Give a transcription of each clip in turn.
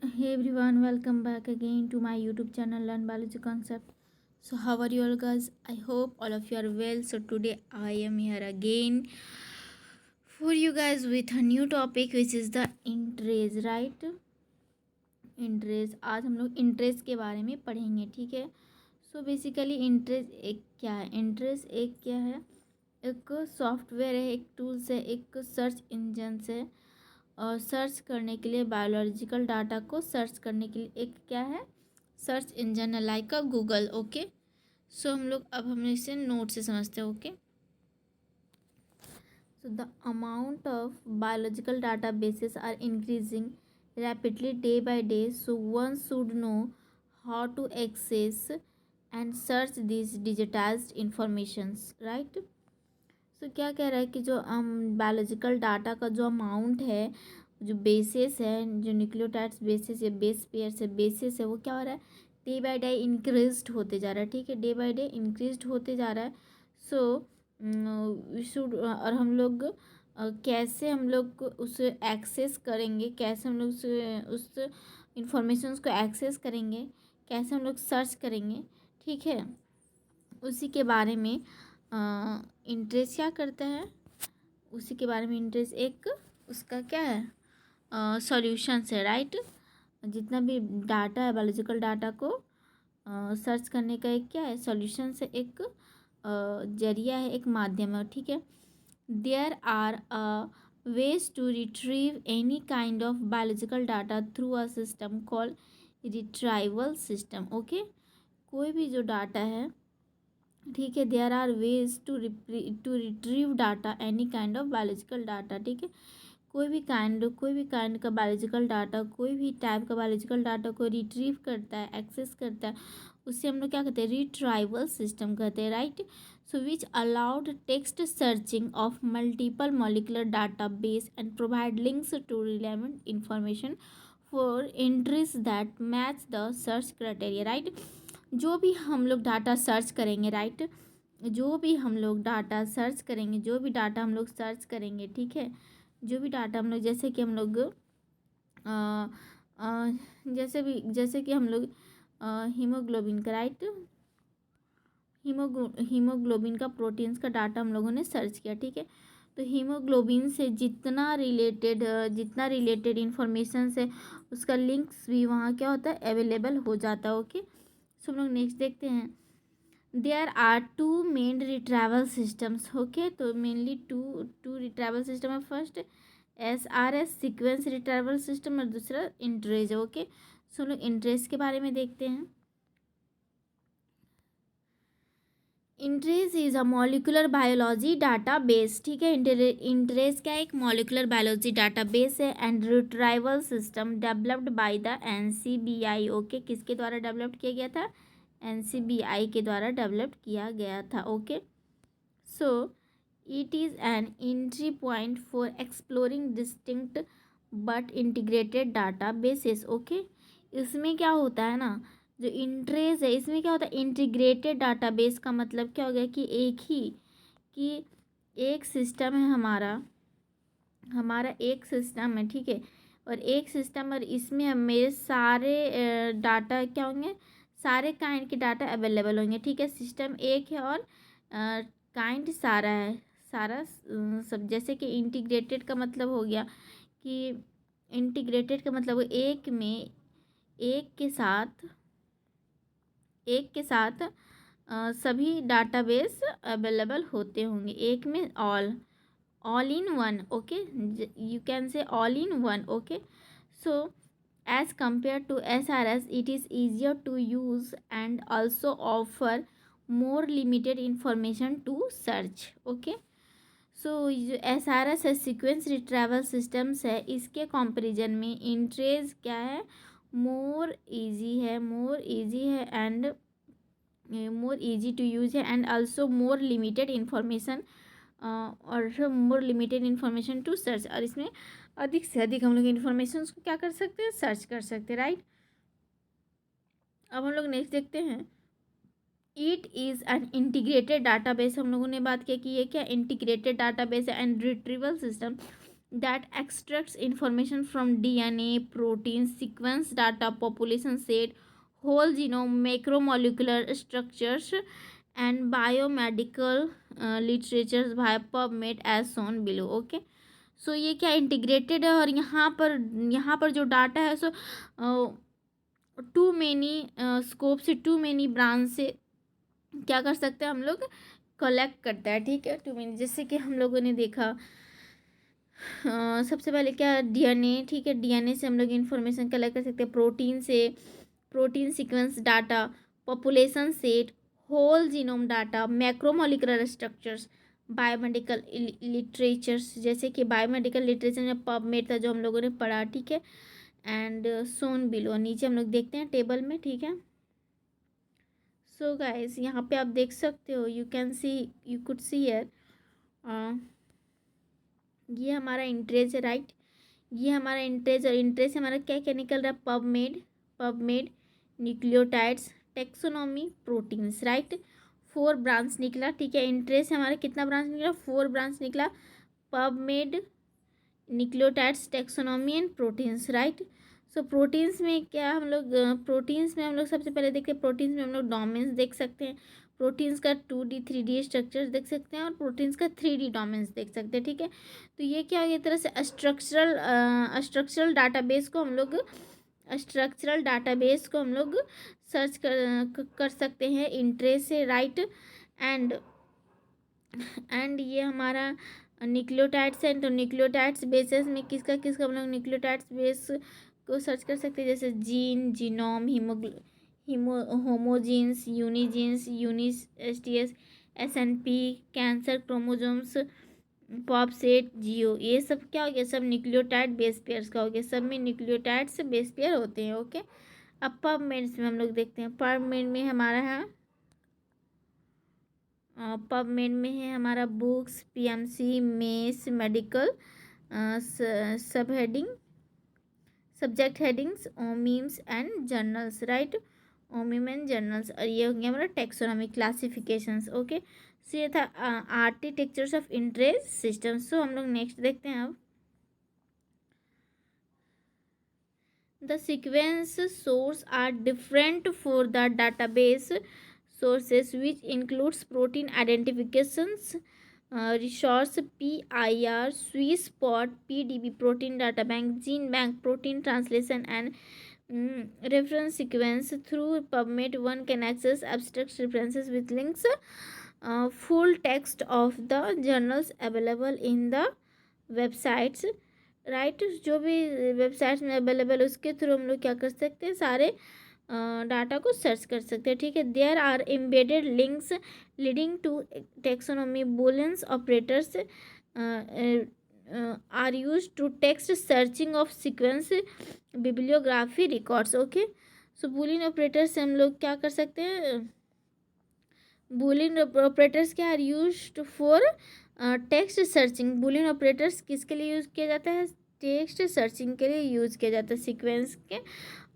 Hey everyone, welcome back again to my YouTube channel Learn Biology Concept. So how are you all guys? I hope all of you are well. So today I am here again for you guys with a new topic which is the interest, right? Interest आज हम लोग interest के बारे में पढ़ेंगे, ठीक है। So basically interest एक क्या है? इंटरेस्ट एक क्या है? एक सॉफ्टवेयर है, एक टूल्स है, एक सर्च इंजन है। और सर्च करने के लिए बायोलॉजिकल डाटा को सर्च करने के लिए एक क्या है? सर्च इंजन है, लाइक अ गूगल। ओके, सो हम इसे नोट से समझते हैं। Okay, so the amount of biological databases are increasing rapidly day by day, so one should know how to access and search these digitized informations, right? so क्या कह रहा है कि जो बायोलॉजिकल डाटा का जो अमाउंट है, जो बेसिस है, जो न्यूक्लियोटाइड्स बेसिस या बेस पेयर से बेसिस है, वो क्या हो रहा है? डे बाय डे इंक्रीज्ड होते जा रहा है, ठीक है। डे बाय डे इंक्रीज्ड होते जा रहा है। सो वी शुड, और हम लोग कैसे हम लोग उसे एक्सेस करेंगे, कैसे हम लोग उस इंफॉर्मेशन को एक्सेस करेंगे, कैसे हम लोग सर्च करेंगे, ठीक है। उसी के बारे में इंटरेस्ट क्या करता है, उसी के बारे में इंटरेस्ट एक उसका क्या है? सॉल्यूशंस है, राइट। जितना भी डाटा है, बायोलॉजिकल डाटा को सर्च करने का एक क्या है? सॉल्यूशंस है, एक जरिया है, एक माध्यम है, ठीक है। There are ways to retrieve any kind of biological data through a system called retrieval system। Okay, कोई भी जो डाटा है, ठीक है, there are ways to retrieve data, any kind of biological data, ठीक है। कोई भी काइंड का बायोलॉजिकल डाटा, कोई भी टाइप का बायोलॉजिकल डाटा को रिट्रीव करता है, एक्सेस करता है, उससे हम लोग क्या कहते हैं? रिट्राइवल सिस्टम कहते हैं, right. So which allowed text searching of multiple molecular database and provide links to relevant information for entries that match the search criteria, right. जो भी हम लोग डाटा सर्च करेंगे, राइट, जो भी हम लोग डाटा सर्च करेंगे, जो भी डाटा हम लोग सर्च करेंगे, ठीक है, जो भी डाटा हम लोग, जैसे कि हम लोग जैसे कि हम लोग हीमोग्लोबिन का, राइट, हीमोग्लोबिन का प्रोटीन्स का डाटा हम लोगों ने सर्च किया, ठीक है। तो हीमोग्लोबिन से जितना रिलेटेड इन्फॉर्मेशन है, उसका लिंक्स भी वहाँ क्या होता है? अवेलेबल हो जाता है। ओके, सो हम लोग नेक्स्ट देखते हैं। There are two main retrieval systems. Okay, तो मेनली टू रिट्राइवल सिस्टम है। First SRS sequence retrieval system और दूसरा इंटरेज। ओके, सो लोग इंटरेज के बारे में देखते हैं। Entrez is a molecular biology database, ठीक है। इंटरेज क्या? एक मॉलिकुलर बायोलॉजी डाटा बेस है and retrieval system developed by the NCBI। Okay, किसके द्वारा डेवलप किया गया था? NCBI के द्वारा डेवलप किया गया था। Okay, so it is an entry point for exploring distinct but integrated data basis. Okay, इसमें क्या होता है ना, जो इंटरेस्ट है, इसमें क्या होता है? इंटीग्रेटेड डाटाबेस का मतलब क्या हो गया कि एक सिस्टम है, हमारा एक सिस्टम है, ठीक है। और एक सिस्टम, और इसमें मेरे सारे डाटा क्या होंगे? सारे काइंड के डाटा अवेलेबल होंगे, ठीक है। सिस्टम एक है और काइंड सारा है, सारा सब। जैसे कि इंटीग्रेटेड का मतलब हो गया कि एक के साथ सभी डाटाबेस अवेलेबल होते होंगे, एक में all in one. Okay, you can say all in one. Okay, so as compared to SRS, it is easier to use and also offer more limited information to search। okay, सो जो SRS है, sequence retrieval systems है, इसके comparison में Entrez क्या है? More easy है and more easy to use है and also more limited information to search. और इसमें अधिक से अधिक हम लोग इन्फॉर्मेशन को क्या कर सकते हैं? सर्च कर सकते हैं, राइट। अब हम लोग नेक्स्ट देखते हैं। It is an integrated database. हम लोगों ने बात किया कि ये क्या? इंटीग्रेटेड डाटाबेस है and retrieval system. that extracts information from DNA, protein, sequence data, population set, whole genome, macromolecular structures, and biomedical literatures via PubMed as shown below. Okay, so ये क्या इंटीग्रेटेड है, और यहाँ पर जो डाटा है सो to many scope से, to many branch से क्या कर सकते हैं हम लोग, कलेक्ट करता है, ठीक है, टू मैनी। जैसे कि हम लोगों ने देखा सबसे पहले क्या, डीएनए, ठीक है, डीएनए से हम लोग इन्फॉर्मेशन कलेक्ट कर सकते हैं, प्रोटीन से protein sequence data, population set, whole genome data, macromolecular structures, biomedical literatures, जैसे कि बायोमेडिकल लिटरेचर में पबमेड था जो हम लोगों ने पढ़ा, ठीक है, एंड सोन बिलो, नीचे हम लोग देखते हैं टेबल में, ठीक है। सो गाइस यहाँ पे आप देख सकते हो, you can see, you could see here, ये हमारा इंट्रेज है, राइट, ये हमारा इंट्रेज, और इंट्रेज से हमारा क्या क्या निकल रहा है, PubMed nucleotides, taxonomy, proteins, right, 4 branch निकला, ठीक है। इंट्रेज से हमारा कितना ब्रांच निकला, 4 ब्रांच निकला, PubMed, nucleotides, taxonomy and proteins, right. So proteins में क्या हम लोग, प्रोटीन्स में हम लोग सबसे पहले देखते हैं, प्रोटीन्स में हम लोग डोमेन्स देख सकते हैं, प्रोटीन्स का 2D 3D स्ट्रक्चर्स देख सकते हैं, और प्रोटीन्स का 3D डोमेन्स देख सकते हैं, ठीक है। तो ये क्या है, ये तरह से स्ट्रक्चरल डाटाबेस को हम लोग, स्ट्रक्चरल डाटाबेस को हम लोग सर्च कर सकते हैं इंट्रेस से, राइट। एंड ये हमारा न्यूक्लियोटाइड्स है, तो न्यूक्लियोटाइड्स बेसिस में किसका किसका हम लोग न्यूक्लियोटाइड्स बेस को सर्च कर सकते हैं, जैसे gene, genome, homogenes, unigenes, UniSTS, SNP, cancer, chromosomes, PopSet, geo, ये सब क्या हो गया, सब न्यूक्लियोटाइड बेस पेयर्स का हो गया, सब में न्यूक्लियोटाइड्स बेस पेयर होते हैं, ओके। अब पबमेड्स में हम लोग देखते हैं, पबमेड में हमारा है, पबमेड में है हमारा books, PMC, mesh, medical, sub heading, subject headings, OMIMs and journals, right, OMIM and journals, और ये हो गया हमारा टेक्सोनॉमी, क्लासिफिकेशंस, ओके। सो ये था architectures of Entrez system. So हम लोग नेक्स्ट देखते हैं अब, the sequence source are different for the database sources which includes protein identifications, resource, PIR, Swiss spot, PDB, protein data bank, gene bank, protein translation and reference sequence. Through PubMed one can access abstract references with links, full text of the journals available in the websites, right, जो भी websites में available उसके through हम लोग क्या कर सकते हैं, सारे डाटा को सर्च कर सकते हैं, ठीक है। There are embedded links leading to taxonomy, Booleans operators are use to text searching of sequence, bibliography records, okay. So Boolean operators से हम लोग क्या कर सकते हैं, बुलियन ऑपरेटर्स क्या are used for text searching, Boolean operators किसके लिए यूज़ किया जाता है, टेक्स्ट सर्चिंग के लिए यूज़ किया जाता है, सीक्वेंस के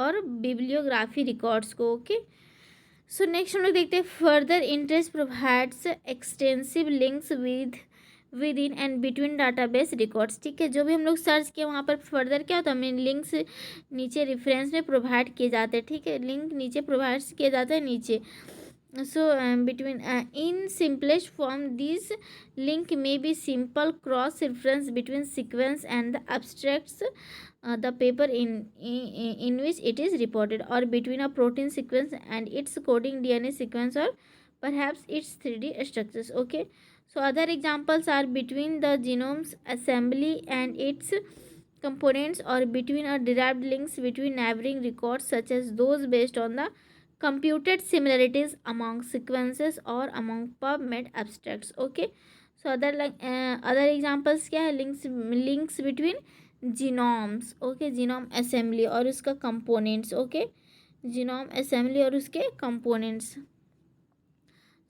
और बिब्लियोग्राफी रिकॉर्ड्स को, ओके। सो नेक्स्ट हम लोग देखते हैं, further interest provides extensive links with in and between database records, ठीक है। जो भी हम लोग सर्च किए वहाँ पर फर्दर क्या होता है, हमें लिंक्स नीचे रेफरेंस में प्रोवाइड किए जाते हैं, ठीक है, लिंक नीचे प्रोवाइड किए जाते हैं नीचे। So between in simplest form these link may be simple cross reference between sequence and the abstracts, the paper in which it is reported, or between a protein sequence and its coding DNA sequence, or perhaps its 3D structures, okay. So other examples are between the genome's assembly and its components, or between a derived links between neighboring records, such as those based on the computed similarities among sequences or among PubMed abstracts, okay. So other examples क्या है, links between genomes, okay, genome assembly और उसका components, okay, genome assembly और उसके components।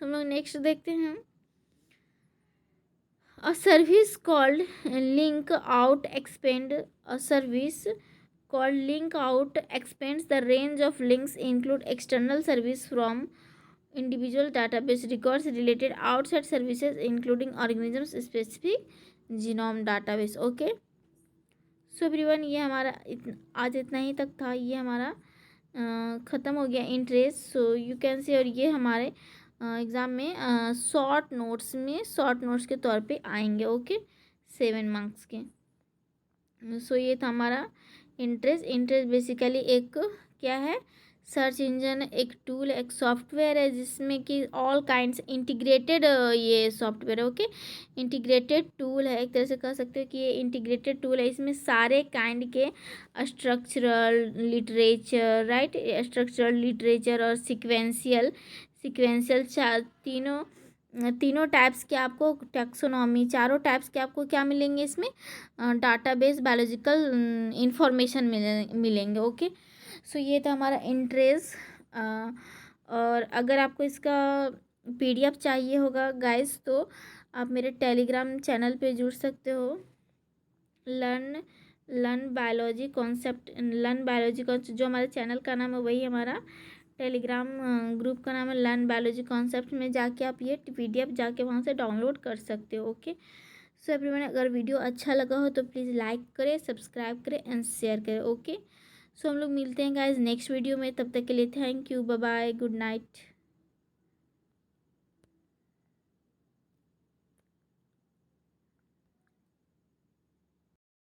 तो हम लोग next देखते हैं, a service called link out expand, a service called link out expands the range of links include external service from individual database records related outside services including organisms specific genome database. Okay, so everyone, ये हमारा आज इतना ही तक था। ये हमारा ख़त्म हो गया interest, so you can say. और ये हमारे एग्ज़ाम में शॉर्ट नोट्स के तौर पे आएंगे। ओके, 7 मार्क्स के। सो ये था हमारा इंटरेस्ट बेसिकली एक क्या है, सर्च इंजन एक टूल, एक सॉफ्टवेयर है जिसमें कि ऑल काइंड्स इंटीग्रेटेड ये सॉफ्टवेयर है। ओके, इंटीग्रेटेड टूल है, एक तरह से कह सकते हो कि ये इंटीग्रेटेड टूल है। इसमें सारे काइंड के structural literature, right, structural literature और सिक्वेंशियल तीनों टाइप्स के आपको, टैक्सोनॉमी, चारों टाइप्स के आपको क्या मिलेंगे इसमें, डाटाबेस बायोलॉजिकल इंफॉर्मेशन मिलेंगे। ओके, सो ये था हमारा इंटरेस्ट। और अगर आपको इसका पीडीएफ चाहिए होगा गाइस, तो आप मेरे टेलीग्राम चैनल पे जुड़ सकते हो। लर्न बायोलॉजी कॉन्सेप्ट, जो हमारे चैनल का नाम है वही हमारा टेलीग्राम ग्रुप का नाम है लर्न बायोलॉजी कॉन्सेप्ट। में जाके आप ये पीडीएफ जाके वहाँ से डाउनलोड कर सकते हो। ओके, सो एवरीवन, अगर वीडियो अच्छा लगा हो तो प्लीज़ लाइक करें, सब्सक्राइब करें एंड शेयर करें। ओके, सो हम लोग मिलते हैं गाइज नेक्स्ट वीडियो में। तब तक के लिए thank you, bye bye, good night.